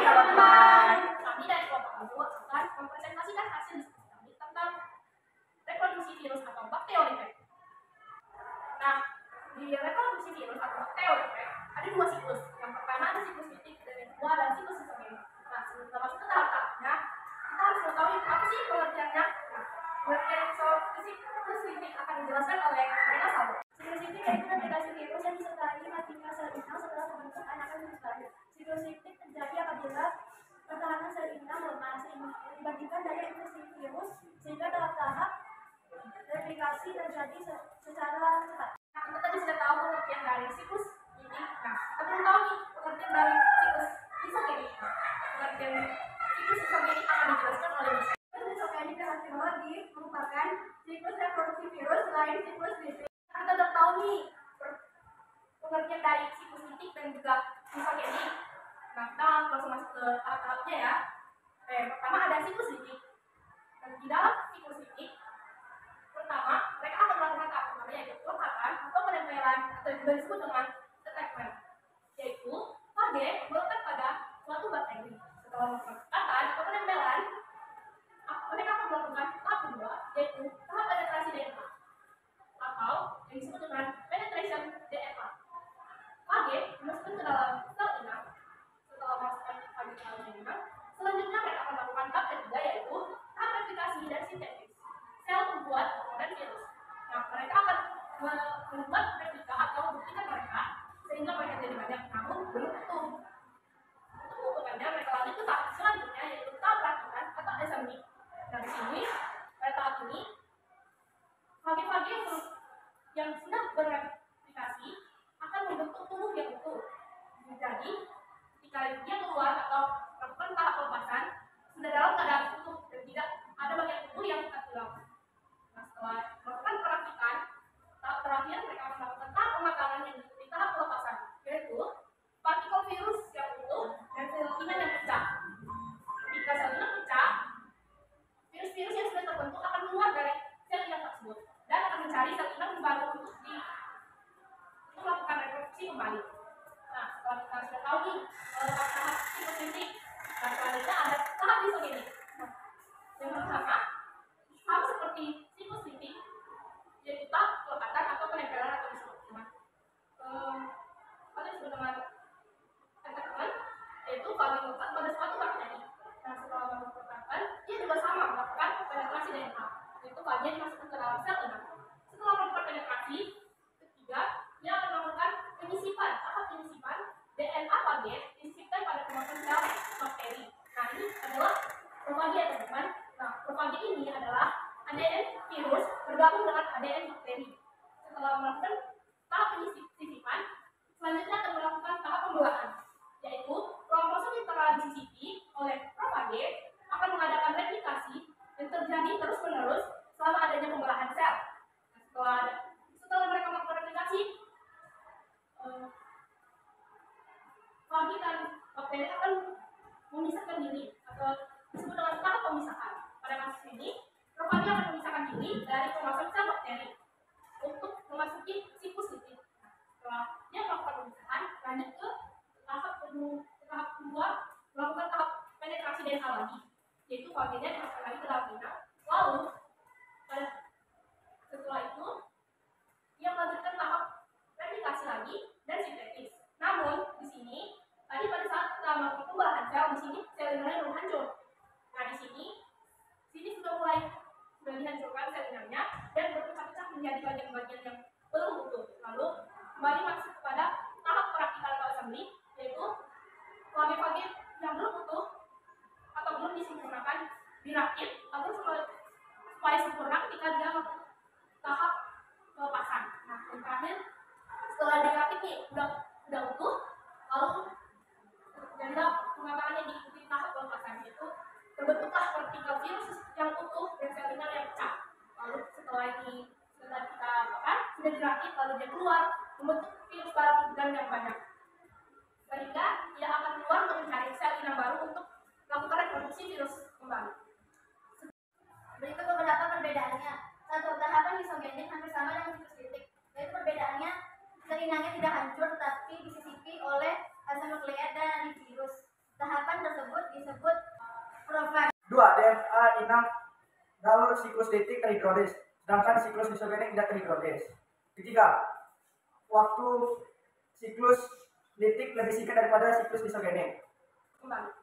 teman-teman. Kami dari kelompok Abu akan mempresentasikan hasil diskusi kami tentang reproduksi virus atau bakteorifag. Nah, di reproduksi virus atau bakteorifag ada dua siklus. Yang pertama ada siklus litik dan yang kedua ada siklus sistogenik. Nah, sebelum kita masuk ke tahap-tahapnya, kita harus mengetahui apa sih pengertiannya. Nah, pengertian siklus litik akan dijelaskan oleh Rena Sabo. Siklus litik yaitu replikasi virus yang disertai matinya sel inang setelah terbentuk anakan virus baru. Siklus litik terjadi apabila pertahanan sel inang lemah dibandingkan daya infeksi virus sehingga dalam tahap replikasi terjadi secara cepat. Nah, kita tadi sudah tahu pengertian dari siklus litik. Nah, kita belum tahu nih pengertian dari siklus isogenik. Pengertian siklus isogenik akan dijelaskan oleh Michelle. Siklus isogenik dalam biologi merupakan siklus reproduksi virus selain siklus litik. Kita sudah tahu nih pengertian dari siklus litik dan juga isogenik. Nah, kita langsung masuk ke tahap-tahapnya ya. Pertama ada siklus litik. Dan di dalam siklus litik, pertama mereka akan melakukan tahap pertama yaitu pelekatan atau penempelan atau juga disebut dengan attachment, yaitu KD melekat pada suatu bakteri. Setelah melakukan pelekatan atau penempelan, mereka akan melakukan tahap kedua yaitu tahap penetrasi DNA atau yang disebut dengan penetration DNA. KD masukkan ke dalam sel inang. Setelah masukkan KD ke dalam sel inang, selanjutnya mereka akan melakukan tahap ketiga yaitu tahap replikasi dan sintesis. Sel membuat komponen virus. Nah, mereka akan membuat replika atau buktikan mereka sehingga mereka jadi banyak, namun belum utuh. Untuk mengumpulkannya, mereka lanjut ke tahap selanjutnya yaitu tahap rakitan atau assembly. Nah, di sini pada tahap ini fagi-fagi yang sudah bereplikasi akan membentuk tubuh yang utuh. Jadi, ketika dia keluar atau melakukan tahap pelepasan, sudah dalam keadaan utuh dan tidak ada bagian tubuh yang terhilang. Nah, setelah melakukan perakitan, tahap terakhir mereka akan melakukan tahap pemakaran yang diikuti tahap pelepasan, yaitu partikel virus yang utuh dan sel inang yang pecah. Ketika sel inang pecah, virus-virus yang sudah terbentuk akan keluar dari sel inang tersebut dan akan mencari sel inang baru untuk melakukan reproduksi kembali. Nah, setelah kita sudah tahu nih tahap siklus litik, nah selanjutnya ada tahap isogenik. Yang pertama sama seperti siklus litik, yaitu tahap pelekatan atau penempelan atau disebut dengan attachment, yaitu fagi melekat pada suatu bakteri. Nah, setelah melakukan pelekatan, dia juga sama melakukan penetrasi DNA, yaitu fagi dimasukkan ke dalam sel inang. Setelah melakukan penetrasi ketiga, dia akan melakukan penyisipan. Tahap penyisipan DNA fagi disisipkan pada kemasan sel bakteri. Nah, ini adalah profagi ya teman-teman. Nah, profagi ini adalah ADN virus bergabung dengan ADN bakteri. Setelah melakukan tahap penyisipan, selanjutnya akan melakukan tahap pembelahan, yaitu kromosom yang telah disisipi oleh profagi akan mengadakan replikasi yang terjadi terus-menerus selama adanya pembelahan sel. Nah, setelah mereka melakukan replikasi, fagi dan bakteri akan memisahkan diri atau disebut dengan tahap pemisahan. Pada kasus ini, profagi akan memisahkan diri dari kemasan sel bakteri untuk memasuki siklus litik. Setelah dia melakukan pemisahan, lanjut ke tahap kedua, melakukan tahap penetrasi DNA lagi, yaitu faginya dimasukkan lagi ke dalam inang. Lalu setelah itu dia melanjutkan tahap replikasi lagi dan sintetis. Namun di sini tadi pada saat kita melakukan pembelahan sel, di sini sel inangnya belum hancur. Nah, di sini sudah dihancurkan sel inangnya dan berpecah-pecah menjadi bagian-bagian yang belum utuh. Lalu kembali masuk kepada tahap perakitan atau assembly, yaitu fagi-fagi yang belum utuh atau belum disempurnakan dirakit, lalu A inang kalau siklus litik terhidrolis, sedangkan siklus isogenik tidak terhidrolis. Ketiga, waktu siklus litik lebih singkat daripada siklus isogenik. Kembali.